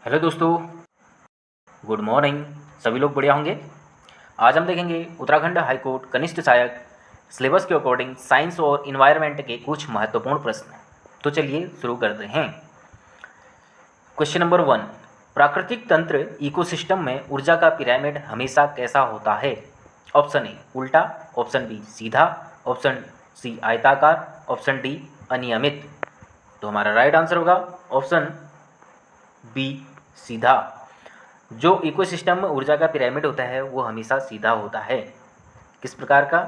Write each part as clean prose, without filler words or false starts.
Hello दोस्तों, good morning. सभी लोग बढ़िया होंगे। आज हम देखेंगे उत्तराखंड हाई कोर्ट कनिष्ठ सहायक सिलेबस के अकॉर्डिंग साइंस और इन्वायरमेंट के कुछ महत्वपूर्ण प्रश्न। तो चलिए शुरू करते हैं। क्वेश्चन नंबर 1, प्राकृतिक तंत्र इकोसिस्टम में ऊर्जा का पिरामिड हमेशा कैसा होता है? ऑप्शन ए उल्टा, ऑप्शन बी सीधा, ऑप्शन सी आयताकार, ऑप्शन डी अनियमित। तो हमारा राइट आंसर होगा ऑप्शन बी सीधा। जो इकोसिस्टम में ऊर्जा का पिरामिड होता है वो हमेशा सीधा होता है। किस प्रकार का?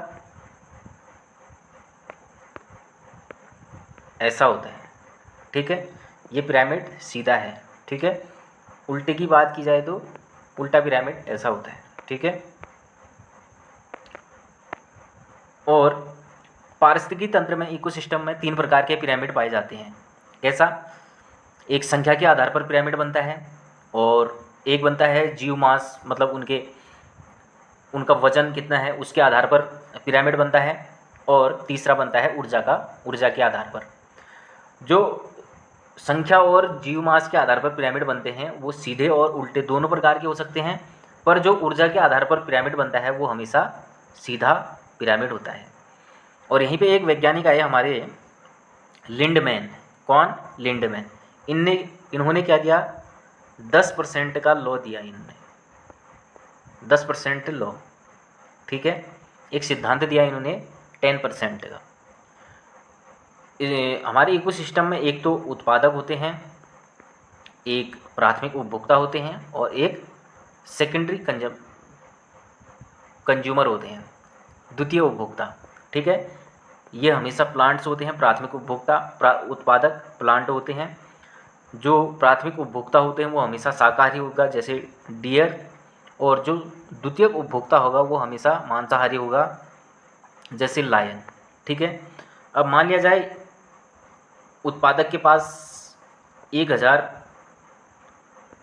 ऐसा होता है। ठीक है, ये पिरामिड सीधा है। ठीक है, उल्टे की बात की जाए तो उल्टा पिरामिड ऐसा होता है। ठीक है, और पारिस्थितिकी तंत्र में इकोसिस्टम में 3 प्रकार के पिरामिड पाए जाते हैं। कैसा? एक संख्या के आधार पर पिरामिड बनता है, और एक बनता है जीव मास, मतलब उनका वजन कितना है उसके आधार पर पिरामिड बनता है, और तीसरा बनता है ऊर्जा के आधार पर। जो संख्या और जीव मास के आधार पर पिरामिड बनते हैं वो सीधे और उल्टे दोनों प्रकार के हो सकते हैं, पर जो ऊर्जा के आधार पर पिरामिड बनता है वो हमेशा सीधा पिरामिड होता है। और यहीं पे एक वैज्ञानिक आए हमारे, लिंडमैन। कौन? लिंडमैन। इन्होंने क्या दिया? 10% का लॉ दिया इन्होंने, 10% लॉ। ठीक है, एक सिद्धांत दिया इन्होंने 10% का। हमारे इकोसिस्टम में एक तो उत्पादक होते हैं, एक प्राथमिक उपभोक्ता होते हैं, और एक सेकेंडरी कंज्यूमर होते हैं, द्वितीय उपभोक्ता। ठीक है, ये हमेशा प्लांट्स होते हैं। प्राथमिक उपभोक्ता उत्पादक प्लांट होते हैं। जो प्राथमिक उपभोक्ता होते हैं वो हमेशा शाकाहारी होगा, जैसे डियर, और जो द्वितीय उपभोक्ता होगा वो हमेशा मांसाहारी होगा, जैसे लायन। ठीक है, अब मान लिया जाए उत्पादक के पास 1000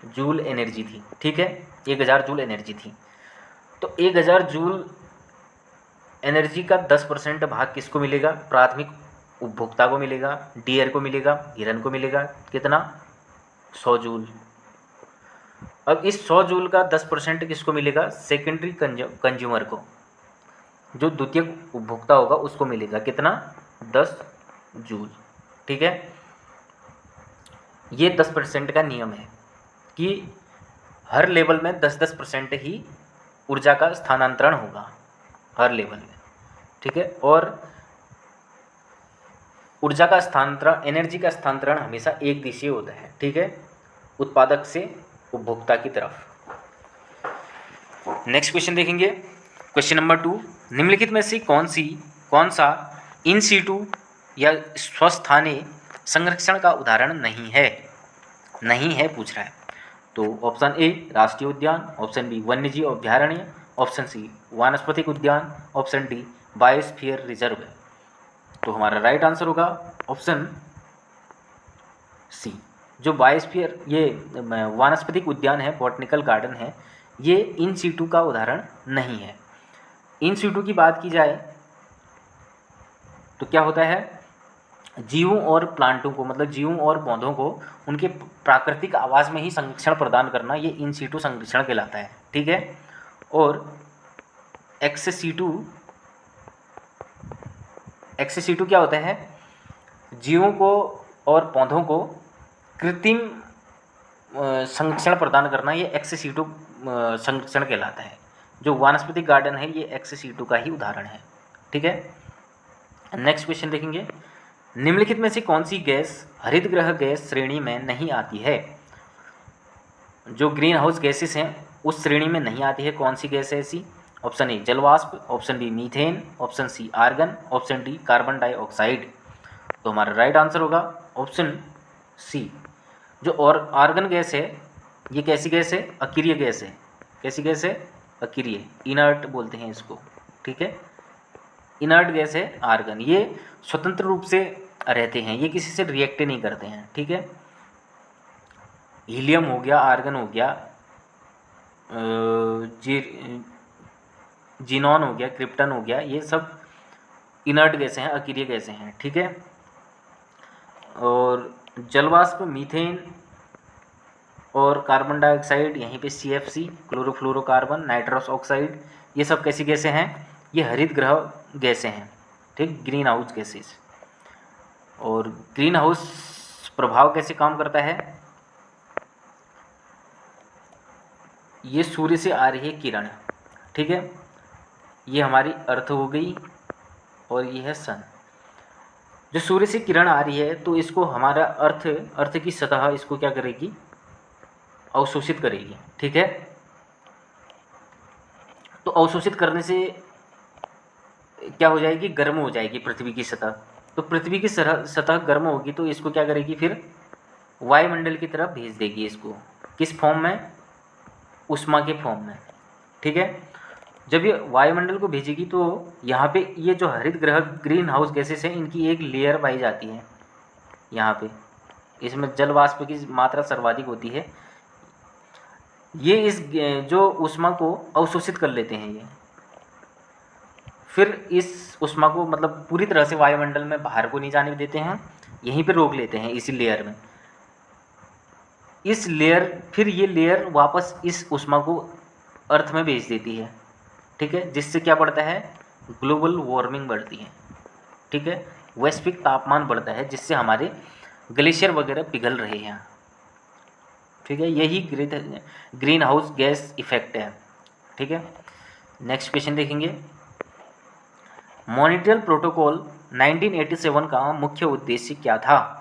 जूल एनर्जी थी। ठीक है, 1000 जूल एनर्जी थी, तो 1000 जूल एनर्जी का 10% भाग किसको मिलेगा? प्राथमिक उपभोक्ता को मिलेगा, डियर को मिलेगा, हिरन को मिलेगा। कितना? 100 जूल। अब इस 100 जूल का 10% किसको मिलेगा? सेकेंडरी कंज्यूमर को, जो द्वितीय उपभोक्ता होगा उसको मिलेगा। कितना? 10 जूल। ठीक है, ये 10% का नियम है कि हर लेवल में 10-10% ही ऊर्जा का स्थानांतरण होगा, हर लेवल में। ठीक है, और ऊर्जा का स्थानांतरण, एनर्जी का स्थानांतरण हमेशा एक दिशीय होता है। ठीक है, उत्पादक से उपभोक्ता की तरफ। नेक्स्ट क्वेश्चन देखेंगे। क्वेश्चन नंबर 2, निम्नलिखित में से कौन सा इन सीटू या स्वस्थानीय संरक्षण का उदाहरण नहीं है पूछ रहा है। तो ऑप्शन ए राष्ट्रीय उद्यान, ऑप्शन बी वन्यजीव अभ्यारण्य, ऑप्शन सी वानस्पतिक उद्यान, ऑप्शन डी बायोस्फीयर रिजर्व। तो हमारा राइट आंसर होगा ऑप्शन सी। जो बायोस्फीयर, ये वानस्पतिक उद्यान है, बॉटनिकल गार्डन है, ये इन सीटू का उदाहरण नहीं है। इन सीटू की बात की जाए तो क्या होता है, जीवों और प्लांटों को, मतलब जीवों और पौधों को उनके प्राकृतिक आवास में ही संरक्षण प्रदान करना, ये इन सीटू संरक्षण कहलाता है। ठीक है, और एक्सेसीटू क्या होता है? जीवों को और पौधों को कृत्रिम संरक्षण प्रदान करना, ये एक्सेसीटू संरक्षण कहलाता है। जो वानस्पतिक गार्डन है ये एक्सेसीटू का ही उदाहरण है। ठीक है, नेक्स्ट क्वेश्चन देखेंगे। निम्नलिखित में से कौन सी गैस हरित गृह गैस श्रेणी में नहीं आती है? जो ग्रीन हाउस गैसेस हैं उस श्रेणी में नहीं आती है, कौन सी गैस है ऐसी? ऑप्शन ए जलवाष्प, option B methane, option C argon, option D carbon dioxide. तो हमारा राइट आंसर होगा ऑप्शन सी। जो और आर्गन गैस है ये कैसी गैस है? अक्रिय गैस है। कैसी गैस है? अक्रिय, इनर्ट बोलते हैं इसको। ठीक है, इनर्ट गैस है आर्गन। ये स्वतंत्र रूप से रहते हैं, ये किसी से रिएक्ट नहीं करते हैं। ठीक है, हीलियम हो गया, आर्गन हो गया, जी जीनॉन हो गया, क्रिप्टन हो गया, ये सब इनर्ट गैसें हैं, अक्रिय गैसें हैं। ठीक है, और जलवाष्प, मीथेन, और कार्बन डाइऑक्साइड यहीं पे CFC, क्लोरोफ्लोरोकार्बन, नाइट्रस ऑक्साइड, ये सब कैसी गैसें हैं? ये हरित गृह गैसें हैं, ठीक, ग्रीन हाउस गैसेस। और ग्रीन हाउस प्रभाव कैसे काम करता है? ये सूर्य से आ रही है किरण, ठीक है, ये हमारी अर्थ हो गई और ये है सन। जो सूर्य से किरण आ रही है तो इसको हमारा अर्थ की सतह इसको क्या करेगी? अवशोषित करेगी, ठीक है। तो अवशोषित करने से क्या हो जाएगी? गर्म हो जाएगी पृथ्वी की सतह। तो पृथ्वी की सतह गर्म होगी तो इसको क्या करेगी? फिर वायुमंडल की तरफ भेज देगी इसको। किस फॉर्म में? उष्मा के फॉर्म में, ठीक है। जब ये वायुमंडल को भेजेगी तो यहाँ पे ये जो हरित गृह ग्रीन हाउस गैसेस हैं इनकी एक लेयर पाई जाती है यहाँ पे। इसमें जल वाष्प की मात्रा सर्वाधिक होती है। ये इस जो उष्मा को अवशोषित कर लेते हैं ये, फिर इस उष्मा को मतलब पूरी तरह से वायुमंडल में बाहर को नहीं जाने देते हैं, यहीं पे रोक लेते हैं इसी लेयर में। इस लेयर फिर ये लेयर वापस इस उष्मा को अर्थ में भेज देती है, ठीक है, जिससे क्या बढ़ता है? ग्लोबल वार्मिंग बढ़ती है, ठीक है, वैश्विक तापमान बढ़ता है, जिससे हमारे ग्लेशियर वगैरह पिघल रहे हैं, ठीक है। यही ग्रीन हाउस गैस इफेक्ट है, ठीक है। नेक्स्ट क्वेश्चन देखेंगे। मॉन्ट्रियल प्रोटोकॉल 1987 का मुख्य उद्देश्य क्या था?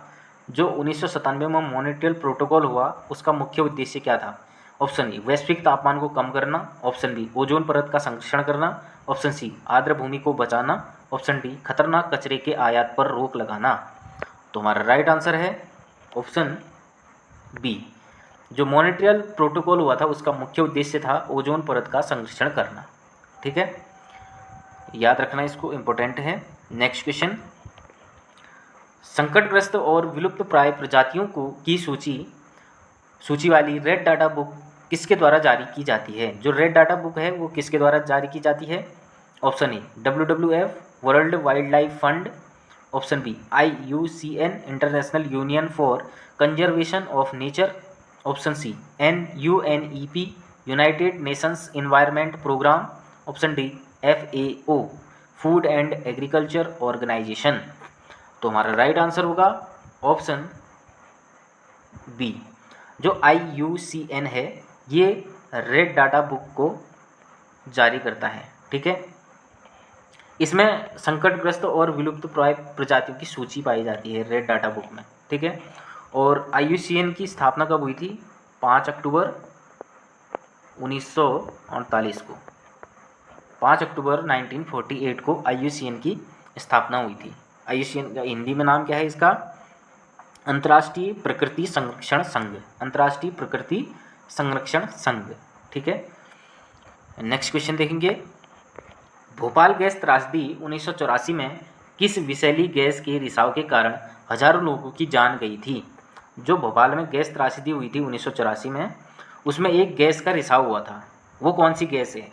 जो 1997 में मॉन्ट्रियल प्रोटोकॉल हुआ उसका मुख्य उद्देश्य क्या था? ऑप्शन ए वैश्विक तापमान को कम करना, ऑप्शन बी ओजोन परत का संरक्षण करना, ऑप्शन सी आर्द्र भूमि को बचाना, ऑप्शन डी खतरनाक कचरे के आयात पर रोक लगाना। तो हमारा राइट आंसर है ऑप्शन बी। जो मॉन्ट्रियल प्रोटोकॉल हुआ था उसका मुख्य उद्देश्य था ओजोन परत का संरक्षण करना, ठीक है, याद रखना इसको, इम्पोर्टेंट है। Next question. संकटग्रस्त और विलुप्त प्राय प्रजातियों की सूची वाली रेड डाटा बुक किसके द्वारा जारी की जाती है? जो रेड डाटा बुक है वो किसके द्वारा जारी की जाती है? Option A WWF, World Wildlife Fund, option B IUCN, International Union for Conservation of Nature, option C NUNEP, United Nations Environment Programme, option D FAO, Food and Agriculture Organization. तो हमारा राइट आंसर होगा option B. जो IUCN है ये red data book को जारी करता है, ठीक है। इसमें संकटग्रस्त और विलुप्त प्राय प्रजातियों की सूची पाई जाती है रेड डाटा बुक में, ठीक है। और IUCN की स्थापना कब हुई थी? 5 अक्टूबर 1948 को, 5 अक्टूबर 1948 को IUCN की स्थापना हुई थी। IUCN का हिंदी में नाम क्या है इसका? अंतर्राष्ट्रीय प्रकृति संरक्षण संघ, अंतर्राष्ट्रीय प्रकृति संरक्षण संघ, ठीक है। नेक्स्ट क्वेश्चन देखेंगे। भोपाल गैस त्रासदी 1984 में किस विषैली गैस के रिसाव के कारण हजारों लोगों की जान गई थी? जो भोपाल में गैस त्रासदी हुई थी 1984 में, उसमें एक गैस का रिसाव हुआ था, वो कौन सी गैस है?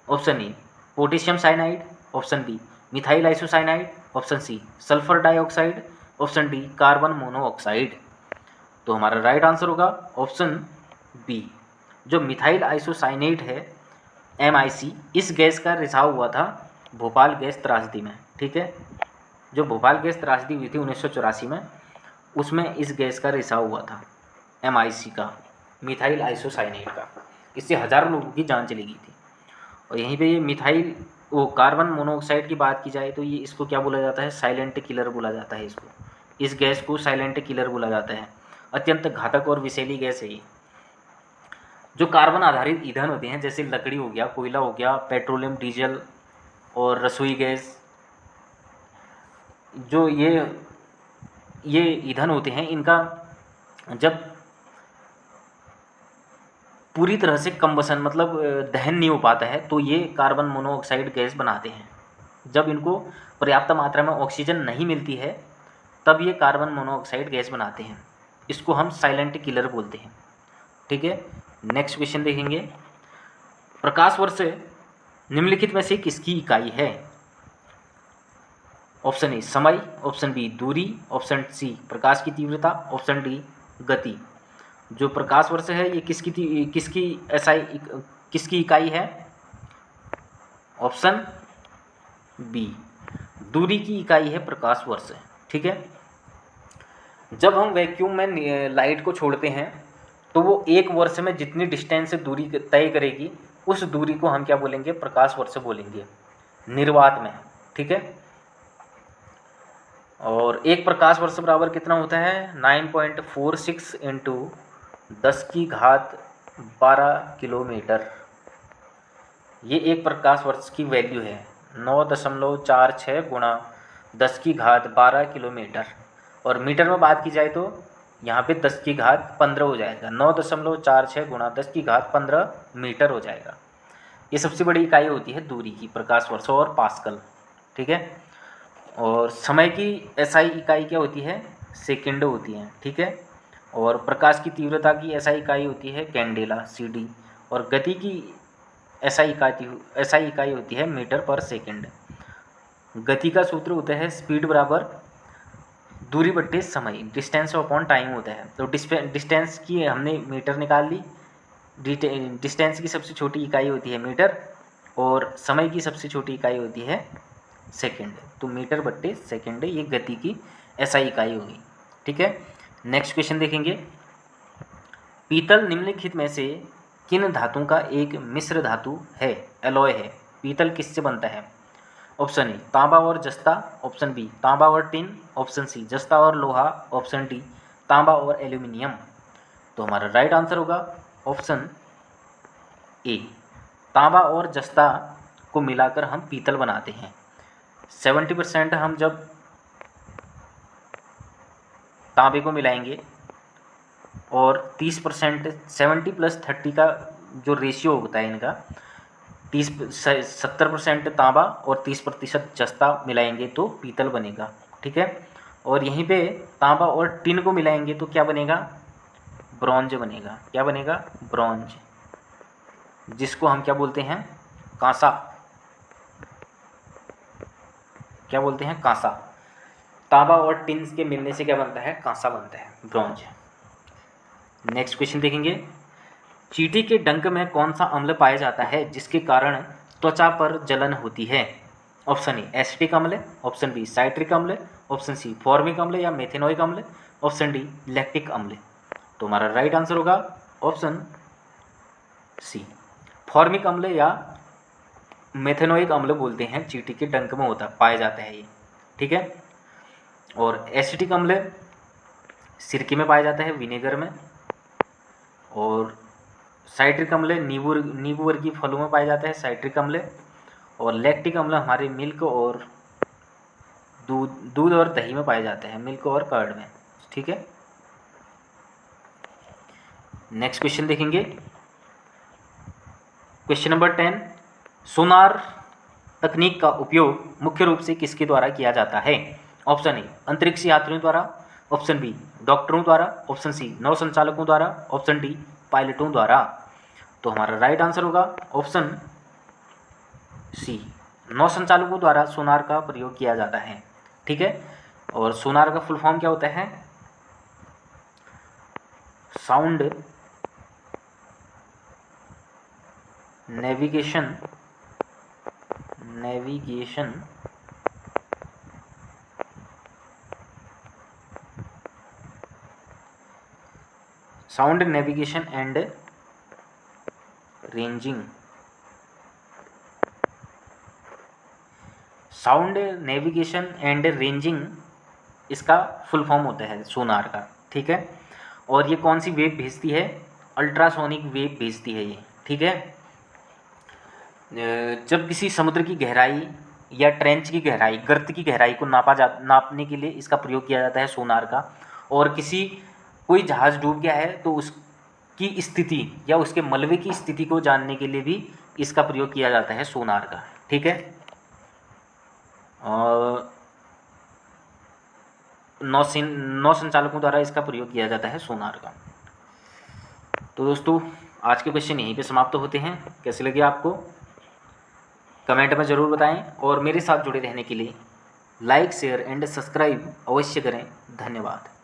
Option A potassium cyanide, option B methyl isocyanide, option C sulphur dioxide, option D carbon monoxide. तो हमारा राइट आंसर होगा ऑप्शन बी। जो मिथाइल आइसोसाइनेट है MIC, इस गैस का रिसाव हुआ था भोपाल गैस त्रासदी में, ठीक है। जो भोपाल गैस त्रासदी हुई थी 1984 में, उसमें इस गैस का रिसाव हुआ था MIC का, मिथाइल आइसोसाइनेट का। इससे हजारों लोगों की जान चली गई थी। और यहीं पे ये कार्बन मोनोऑक्साइड की बात की जाए तो ये इसको क्या बोला जाता है? साइलेंट किलर बोला जाता है इसको। इस गैस को साइलेंट किलर बोला जाता है। अत्यंत घातक और विषैली गैस है ये। जो कार्बन आधारित ईंधन होते हैं जैसे लकड़ी हो गया, कोयला हो गया, पेट्रोलियम, डीजल और रसोई गैस, जो ये ईंधन होते हैं, इनका जब पूरी तरह से कंबसन मतलब दहन नहीं हो पाता है तो ये कार्बन मोनोऑक्साइड गैस बनाते हैं। जब इनको पर्याप्त मात्रा में ऑक्सीजन नहीं मिलती है तब ये कार्बन मोनोऑक्साइड गैस बनाते हैं। इसको हम साइलेंट किलर बोलते हैं, ठीक है। नेक्स्ट क्वेश्चन देखेंगे। प्रकाश वर्ष निम्नलिखित में से किसकी इकाई है? ऑप्शन ए समय, ऑप्शन बी दूरी, ऑप्शन सी प्रकाश की तीव्रता, ऑप्शन डी गति। जो प्रकाश वर्ष है ये किसकी इकाई है? ऑप्शन बी, दूरी की इकाई है प्रकाश वर्ष। ठीक है। जब हम वैक्यूम में लाइट को छोड़ते हैं तो वो एक वर्ष में जितनी डिस्टेंस से दूरी तय करेगी उस दूरी को हम क्या बोलेंगे? प्रकाश वर्ष बोलेंगे निर्वात में। ठीक है। और एक प्रकाश वर्ष बराबर कितना होता है? 9.46 इंटू 10⁻12 किलोमीटर। ये एक प्रकाश वर्ष की वैल्यू है, 9.46 गुणा 10⁻12 किलोमीटर। और मीटर में बात की जाए तो यहाँ पे 10⁻15 हो जाएगा, 9.46 गुणा 10⁻15 मीटर हो जाएगा। ये सबसे बड़ी इकाई होती है दूरी की, प्रकाश वर्ष और पास्कल। ठीक है। और समय की एसआई इकाई क्या होती है? सेकंड होती है। ठीक है। और प्रकाश की तीव्रता की एसआई इकाई होती है कैंडेला, सीडी। और गति की एसआई इकाई होती है मीटर पर सेकंड। गति का सूत्र होता है स्पीड बराबर दूरी बट्टे समय, डिस्टेंस अपॉन टाइम होता है। तो डिस्टेंस की हमने मीटर निकाल ली, डिस्टेंस की सबसे छोटी इकाई होती है मीटर और समय की सबसे छोटी इकाई होती है सेकंड। तो मीटर बट्टे सेकंड ये गति की एसआई इकाई होगी। ठीक है। नेक्स्ट क्वेश्चन देखेंगे। पीतल निम्नलिखित में से किन धातुओं का एक मिश्र धातु है, एलॉय है? पीतल किससे बनता है? ऑप्शन ए तांबा और जस्ता, ऑप्शन बी तांबा और टिन, ऑप्शन सी जस्ता और लोहा, ऑप्शन डी तांबा और एल्यूमिनियम। तो हमारा राइट आंसर होगा ऑप्शन ए, तांबा और जस्ता को मिलाकर हम पीतल बनाते हैं। 70% हम जब तांबे को मिलाएंगे और 30%, 70+30 का जो रेशियो होता है इनका, 70% तांबा और 30% जस्ता मिलाएंगे तो पीतल बनेगा। ठीक है। और यहीं पे तांबा और टिन को मिलाएंगे तो क्या बनेगा? ब्रॉन्ज बनेगा। क्या बनेगा? ब्रॉन्ज, जिसको हम क्या बोलते हैं? कांसा। क्या बोलते हैं? कांसा। तांबा और टिन के मिलने से क्या बनता है? कांसा बनता है, ब्रॉन्ज। नेक्स्ट क्वेश्चन देखेंगे। चींटी के डंक में कौन सा अम्ल पाया जाता है जिसके कारण त्वचा पर जलन होती है? ऑप्शन ए एसिटिक अम्ल, ऑप्शन बी साइट्रिक अम्ल, ऑप्शन सी फॉर्मिक अम्ल या मेथेनोइक अम्ल, ऑप्शन डी लैक्टिक अम्ल। तो हमारा राइट आंसर होगा ऑप्शन सी, फॉर्मिक अम्ल या मेथेनोइक अम्ल बोलते हैं, चींटी के डंक में पाया जाता है ये। ठीक है। और एसिटिक अम्ल सिरके में पाया जाता है, विनेगर में। और साइट्रिक अम्ल नींबू वर्गीय फलों में पाया जाता है, साइट्रिक अम्ल। और लैक्टिक अम्ल हमारे मिल्क और दूध और दही में पाया जाता है, मिल्क और कर्ड में। ठीक है। नेक्स्ट क्वेश्चन देखेंगे। क्वेश्चन नंबर 10, सोनार तकनीक का उपयोग मुख्य रूप से किसके द्वारा किया जाता है? ऑप्शन ए अंतरिक्ष यात्रियों द्वारा, ऑप्शन बी डॉक्टरों द्वारा, ऑप्शन सी नौ संचालकों द्वारा, ऑप्शन डी पायलटों द्वारा। तो हमारा राइट आंसर होगा ऑप्शन सी, नौ संचालकों द्वारा सोनार का प्रयोग किया जाता है। ठीक है। और सोनार का फुल फॉर्म क्या होता है? Sound navigation and ranging. Sound navigation and ranging इसका फुल फॉर्म होता है सोनार का। ठीक है। और ये कौन सी वेव भेजती है? अल्ट्रासोनिक वेव भेजती है ये। ठीक है। जब किसी समुद्र की गहराई या ट्रेंच की गहराई, गर्त की गहराई को नापने के लिए इसका प्रयोग किया जाता है सोनार का। और कोई जहाज़ डूब गया है तो उसकी स्थिति या उसके मलबे की स्थिति को जानने के लिए भी इसका प्रयोग किया जाता है सोनार का। ठीक है। और नौ संचालकों द्वारा इसका प्रयोग किया जाता है सोनार का। तो दोस्तों आज के क्वेश्चन यहीं पे समाप्त होते हैं। कैसे लगे आपको कमेंट में ज़रूर बताएं और मेरे साथ जुड़े रहने के लिए लाइक शेयर एंड सब्सक्राइब अवश्य करें। धन्यवाद।